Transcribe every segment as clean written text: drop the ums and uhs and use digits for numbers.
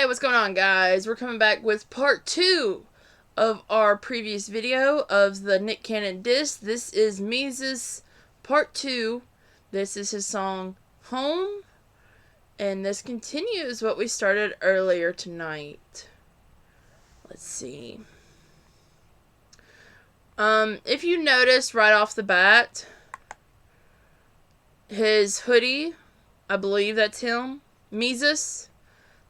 Hey, what's going on, guys? We're coming back with part 2 of our previous video of the Nick Cannon diss. This is Mesus part 2. This is his song Home, and this continues what we started earlier tonight. Let's see. If you notice right off the bat, his hoodie, I believe that's him, Mesus.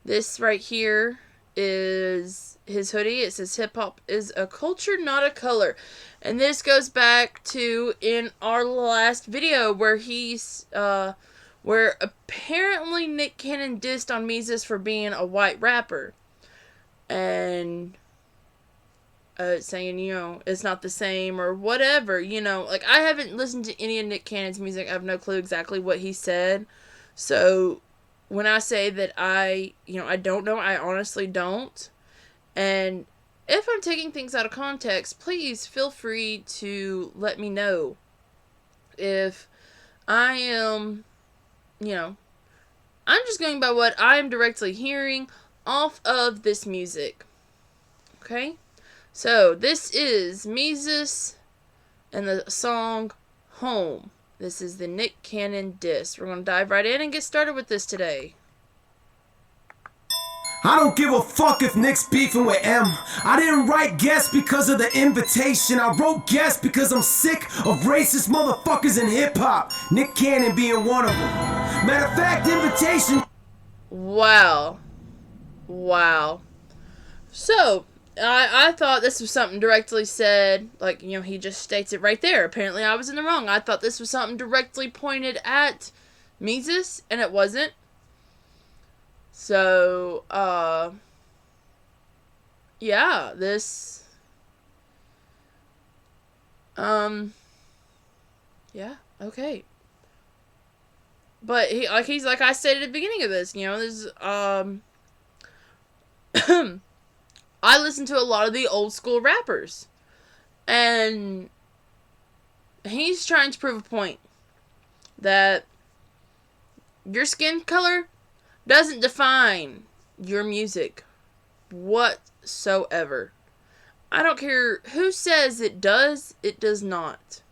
This right here is his hoodie. It says hip hop is a culture, not a color. And this goes back to in our last video where where apparently Nick Cannon dissed on Mesus for being a white rapper. And saying, it's not the same or whatever, Like, I haven't listened to any of Nick Cannon's music. I have no clue exactly what he said. So when I say that I don't know, I honestly don't. And if I'm taking things out of context, please feel free to let me know. If I am, I'm just going by what I am directly hearing off of this music. Okay? So, this is Mesus and the song Home. This is the Nick Cannon diss. We're going to dive right in and get started with this today. I don't give a fuck if Nick's beefing with M. I didn't write guest because of the invitation. I wrote guest because I'm sick of racist motherfuckers in hip-hop. Nick Cannon being one of them. Matter of fact, invitation. Wow. So, I thought this was something directly said, like, he just states it right there. Apparently I was in the wrong. I thought this was something directly pointed at Mesus, and it wasn't. So, yeah, this, yeah, okay. But he's like I said at the beginning of this, this, I listen to a lot of the old school rappers, and he's trying to prove a point that your skin color doesn't define your music whatsoever. I don't care who says it does not.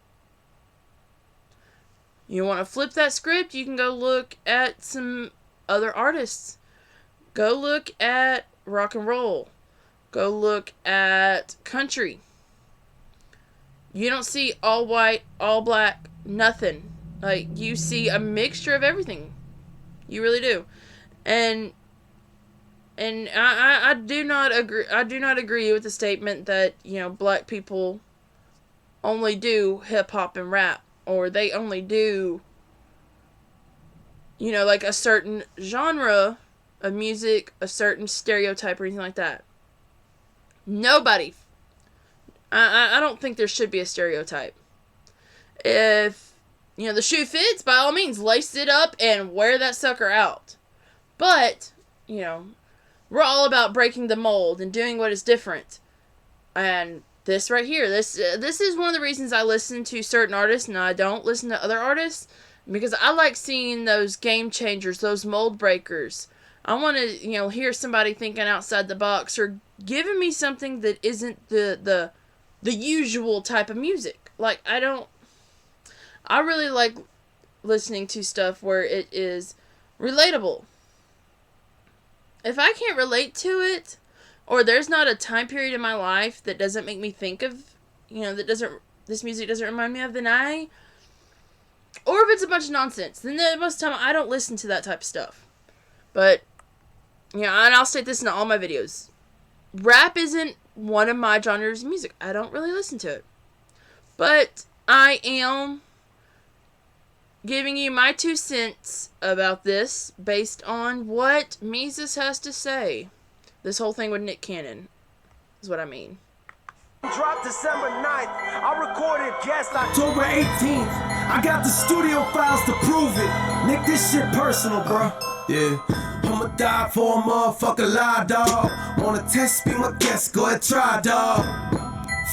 You want to flip that script, you can go look at some other artists. Go look at rock and roll. Go look at country. You don't see all white, all black, nothing. Like, you see a mixture of everything. You really do. And I do not agree. I do not agree with the statement that, black people only do hip hop and rap, or they only do, like a certain genre of music, a certain stereotype or anything like that. Nobody. I don't think there should be a stereotype. If, the shoe fits, by all means, lace it up and wear that sucker out. But, we're all about breaking the mold and doing what is different. And this right here, this is one of the reasons I listen to certain artists and I don't listen to other artists. Because I like seeing those game changers, those mold breakers. I want to, hear somebody thinking outside the box or giving me something that isn't the usual type of music. Like, I really like listening to stuff where it is relatable. If I can't relate to it, or there's not a time period in my life that doesn't make me think of, this music doesn't remind me of, or if it's a bunch of nonsense, then most of the time I don't listen to that type of stuff. But, and I'll state this in all my videos. Rap isn't one of my genres of music. I don't really listen to it. But I am giving you my 2 cents about this based on what Mesus has to say. This whole thing with Nick Cannon is what I mean. Dropped December 9th. I recorded guest October 18th. I got the studio files to prove it. Nick, this shit personal, bro. Yeah. I'ma die for a motherfucker lie, dog. Wanna test me, my guest, go ahead, try, dog.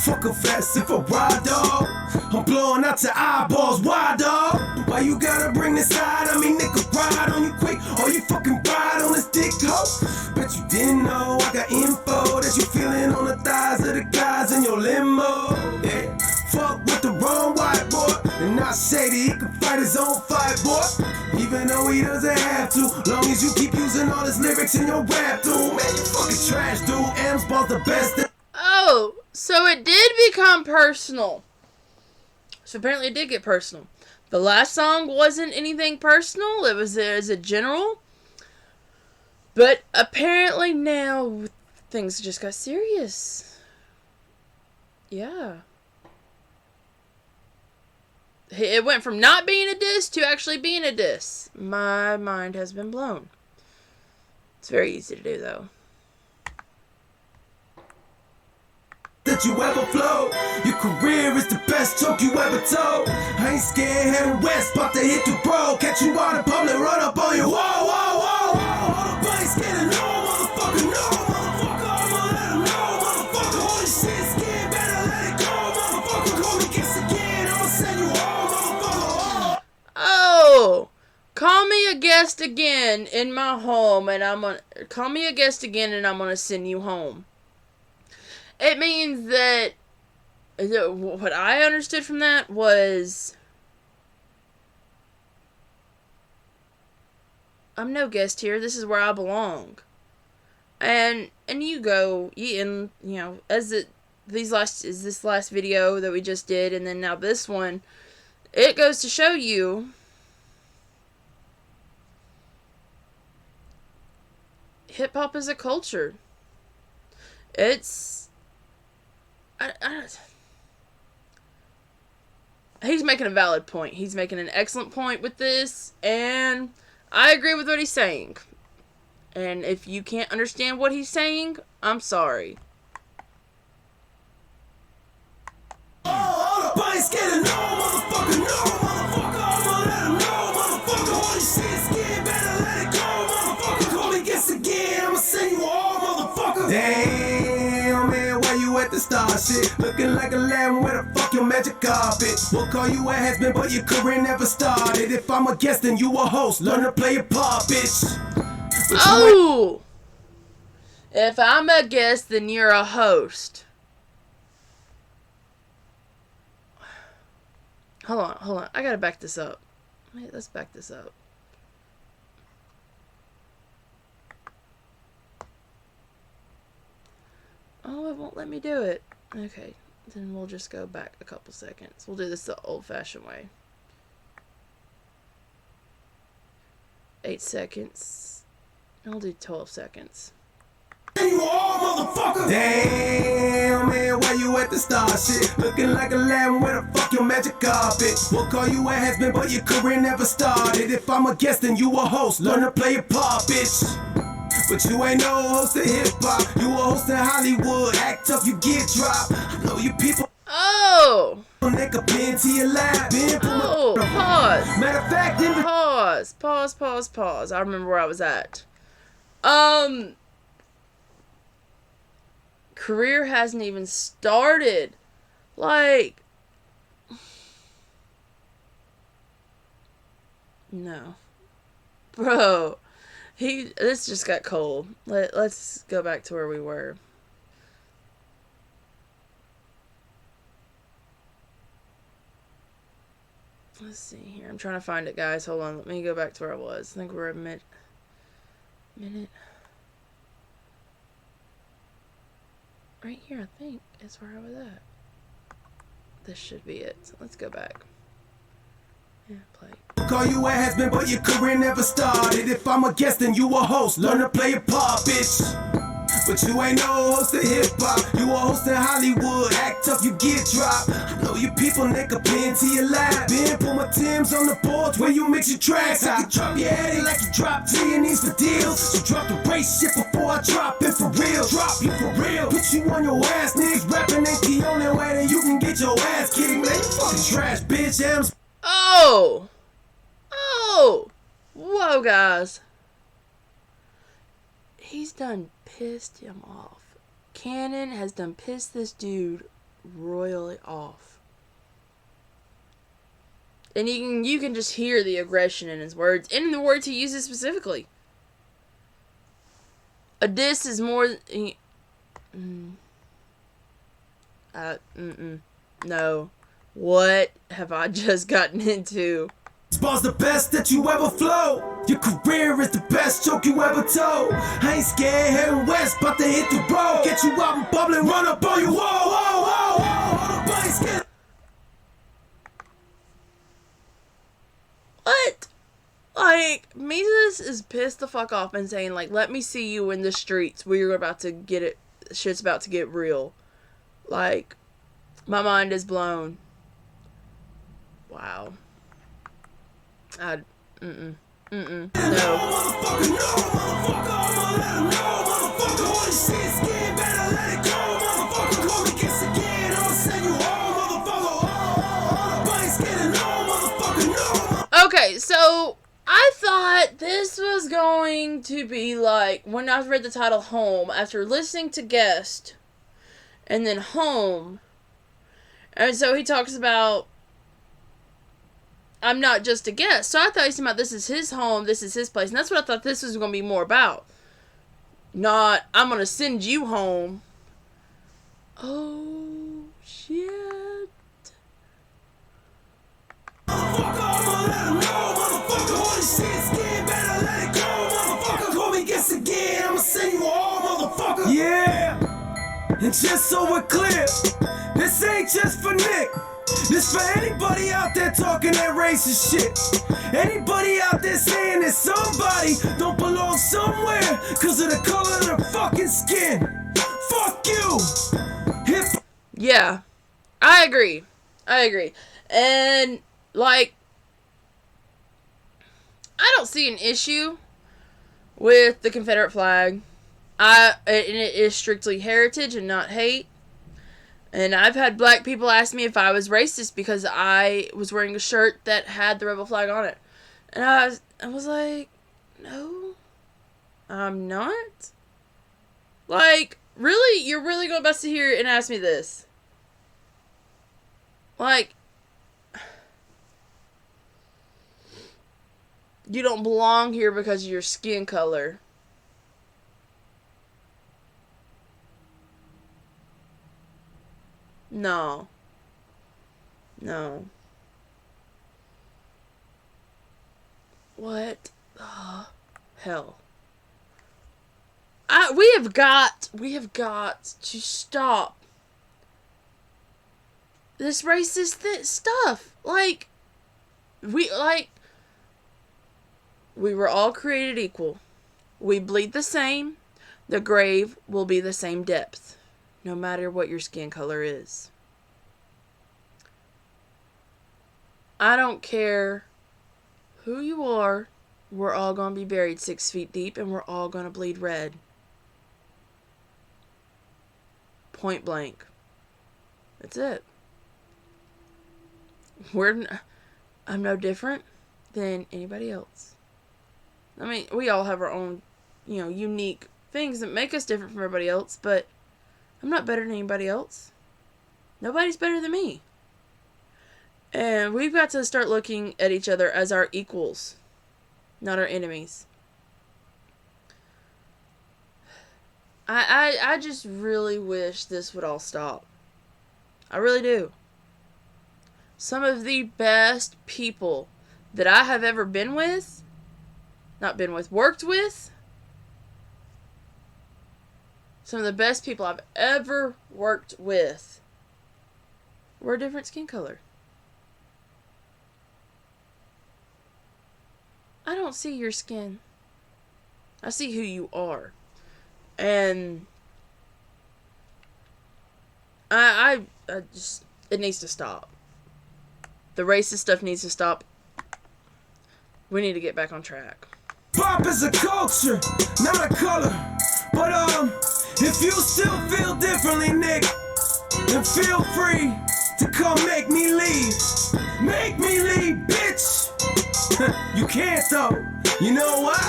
Fuck a fast if I ride, dog. I'm blowing out your eyeballs, why, dog? Why you gotta bring this side? I mean, nigga, ride on you quick. Or you fucking ride on this dick, ho? Bet you didn't boy. Even though he doesn't have to. Long as you keep using all his lyrics in your rap, dude. Man, you fucking trash, dude. M's bought the best. Oh, so it did become personal. So apparently it did get personal. The last song wasn't anything personal. It was a general. But apparently now things just got serious. Yeah. It went from not being a diss to actually being a diss. My mind has been blown. It's very easy to do, though. That you ever flow. Your career is the best joke you ever told. I ain't scared, heading west, about to hit the road. Catch you out in public, run up on you. Whoa, whoa, whoa, whoa. I ain't scared of no motherfucker, no motherfucker. I'ma let him know, motherfucker. Holy shit, scared, better let it go, motherfucker. Call me guess again, I'ma send you home, motherfucker. Oh! Call me a guest again in my home, and call me a guest again, and I'm gonna send you home. It means that what I understood from that was I'm no guest here. This is where I belong. And you go, and you know, this last video that we just did, and then now this one, it goes to show you hip hop is a culture. It's he's making a valid point. He's making an excellent point with this, and I agree with what he's saying. And if you can't understand what he's saying, I'm sorry. Damn, man, why you at the star shit? Looking like a lamb, where the fuck your magic carpet? We'll call you a has-been, but your career never started. If I'm a guest, then you a host. Learn to play a part, bitch. Oh! If I'm a guest, then you're a host. Hold on. I gotta back this up. Wait, let's back this up. Oh, it won't let me do it. Okay, then we'll just go back a couple seconds. We'll do this the old-fashioned way. 8 seconds. I'll do 12 seconds. You all motherfucker. Damn, man, why you at the star shit? Looking like a lamb, where the fuck your magic carpet? We'll call you a has-been, but your career never started. If I'm a guest, then you a host. Learn to play a part, bitch. But you ain't no host of hip-hop. You a host of Hollywood. Act tough, you get dropped. I know you people. Oh! Nigga, pin to your lap. Oh, pause. Matter of fact, Pause. I remember where I was at. Career hasn't even started. Like, no. Bro, this just got cold. Let's go back to where we were. Let's see here. I'm trying to find it, guys. Hold on. Let me go back to where I was. I think we're a minute. Right here, I think, is where I was at. This should be it. So let's go back. Yeah, play. Call you a has-been, but your career never started. If I'm a guest, then you a host. Learn to play a part, bitch. But you ain't no host of hip-hop. You a host of Hollywood. Act tough, you get dropped. I know you people, nigga, pin to your lap. Been put my Timbs on the boards where you mix your tracks. I can drop your head like you drop T and these for deals. So drop the race shit before I drop it for real. Drop you for real. Put you on your ass, niggas. Rapping ain't the only way that you can get your ass kicked. Man, you fucking trash, bitch. M's. Oh! Whoa, guys. He's done pissed him off. Cannon has done pissed this dude royally off. And you can just hear the aggression in his words, and in the words he uses specifically. A diss is more no. What have I just gotten into? Bar's the best that you ever flow. Your career is the best joke you ever told. I ain't scared, heading west, about to hit the road. Get you out and bubbling, run up on you. Whoa, whoa, whoa, whoa. I ain't scared. What? Like, Mesus is pissed the fuck off and saying, like, let me see you in the streets where you're about to get it. Shit's about to get real. Like, my mind is blown. Wow. No. Okay, so I thought this was going to be like, when I read the title Home, after listening to Guest, and then Home, and so he talks about, I'm not just a guest. So I thought he was talking about this is his home, this is his place. And that's what I thought this was going to be more about. Not, I'm going to send you home. Oh, shit. Yeah. And just so we're clear, this ain't just for Nick. This for anybody out there talking that racist shit. Anybody out there saying that somebody don't belong somewhere cause of the color of their fucking skin. Fuck you. Yeah, I agree. And, like, I don't see an issue with the Confederate flag. And it is strictly heritage and not hate. And I've had black people ask me if I was racist because I was wearing a shirt that had the rebel flag on it. And I was like, no, I'm not. Like, really? You're really going to sit here and ask me this? Like, you don't belong here because of your skin color. No. What the hell? We have got to stop this racist stuff. Like, we were all created equal. We bleed the same. The grave will be the same depth, no matter what your skin color is. I don't care who you are. We're all going to be buried 6 feet deep, and we're all going to bleed red. Point blank. That's it. I'm no different than anybody else. I mean, we all have our own, unique things that make us different from everybody else, but I'm not better than anybody else. Nobody's better than me. And we've got to start looking at each other as our equals, not our enemies. I just really wish this would all stop. I really do. Some of the best people that I have ever worked with, some of the best people I've ever worked with were a different skin color. I don't see your skin. I see who you are. And I just, it needs to stop. The racist stuff needs to stop. We need to get back on track. Pop is a culture, not a color. But if you still feel differently, Nick, then feel free to come make me leave. Make me leave, bitch. You can't though. You know why?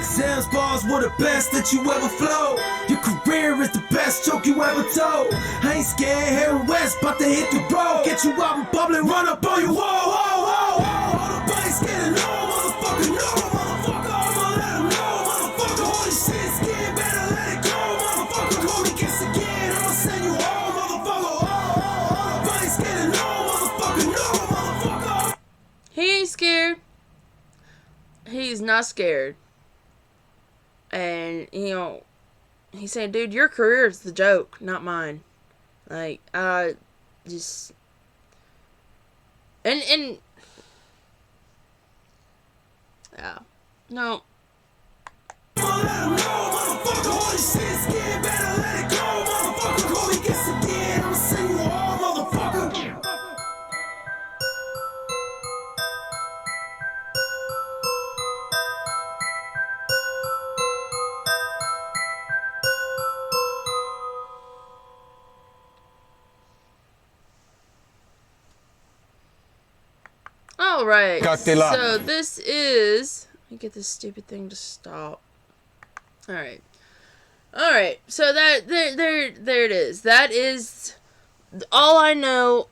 Sam's bars were the best that you ever flowed. Your career is the best joke you ever told. I ain't scared, heading west, about to hit the road. Get you out and bubbling, run up on you. Whoa, whoa, whoa, whoa. Nobody's getting no, motherfucker, no, motherfucker. I'ma let him know, motherfucker. Holy shit, scared, better let it go, motherfucker. Call me kiss again, I'ma send you home, motherfucker. Oh, nobody's getting no, motherfucker, no, motherfucker. He ain't scared. not scared. And, you know, he's saying, dude, your career is the joke, not mine. Like, just... And... Yeah. No. Alright, so this is... Let me get this stupid thing to stop. Alright. Alright, so that there it is. That is all I know,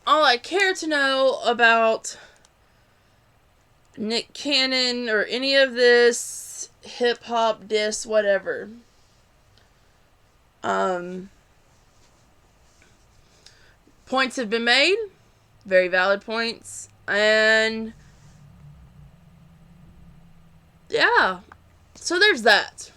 all I care to know about Nick Cannon or any of this hip-hop diss, whatever. Points have been made. Very valid points. And yeah. So there's that.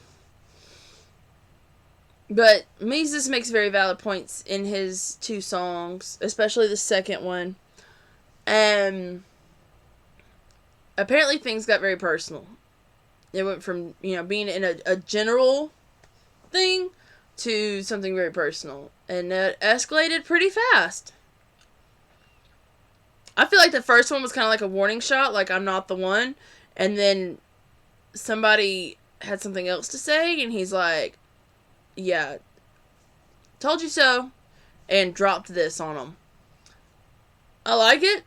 But Mesus makes very valid points in his 2 songs, especially the second one. And apparently things got very personal. It went from, you know, being in a general thing to something very personal. And it escalated pretty fast. I feel like the first one was kind of like a warning shot, like I'm not the one. And then somebody had something else to say, and he's like, yeah, told you so, and dropped this on them. I like it.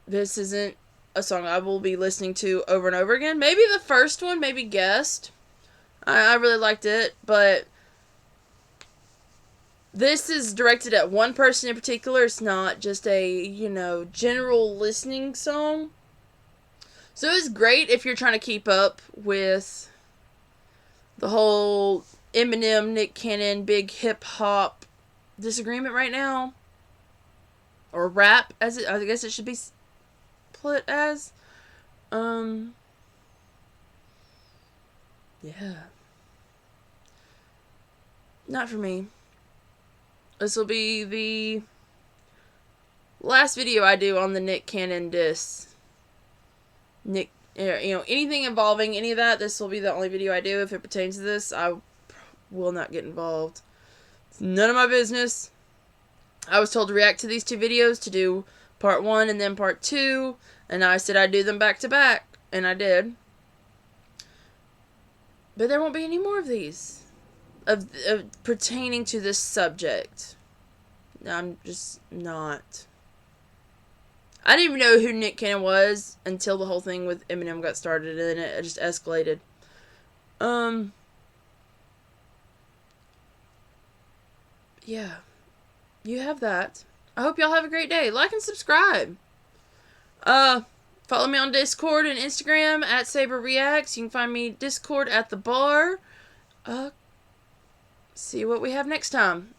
This isn't a song I will be listening to over and over again. Maybe the first one, maybe Guest. I really liked it, but this is directed at one person in particular. It's not just a, you know, general listening song. So it's great if you're trying to keep up with the whole Eminem, Nick Cannon, big hip-hop disagreement right now. Or rap, as it, I guess it should be put as. Yeah. Not for me. This will be the last video I do on the Nick Cannon diss. You know, anything involving any of that, this will be the only video I do. If it pertains to this, I will not get involved. It's none of my business. I was told to react to these 2 videos, to do part 1 and then part 2, and I said I'd do them back to back, and I did. But there won't be any more of these. Of pertaining to this subject. I'm just not. I didn't even know who Nick Cannon was until the whole thing with Eminem got started, and then it just escalated. Yeah. You have that. I hope y'all have a great day. Like and subscribe. Follow me on Discord and Instagram at SaberReacts. You can find me Discord at the bar. See what we have next time.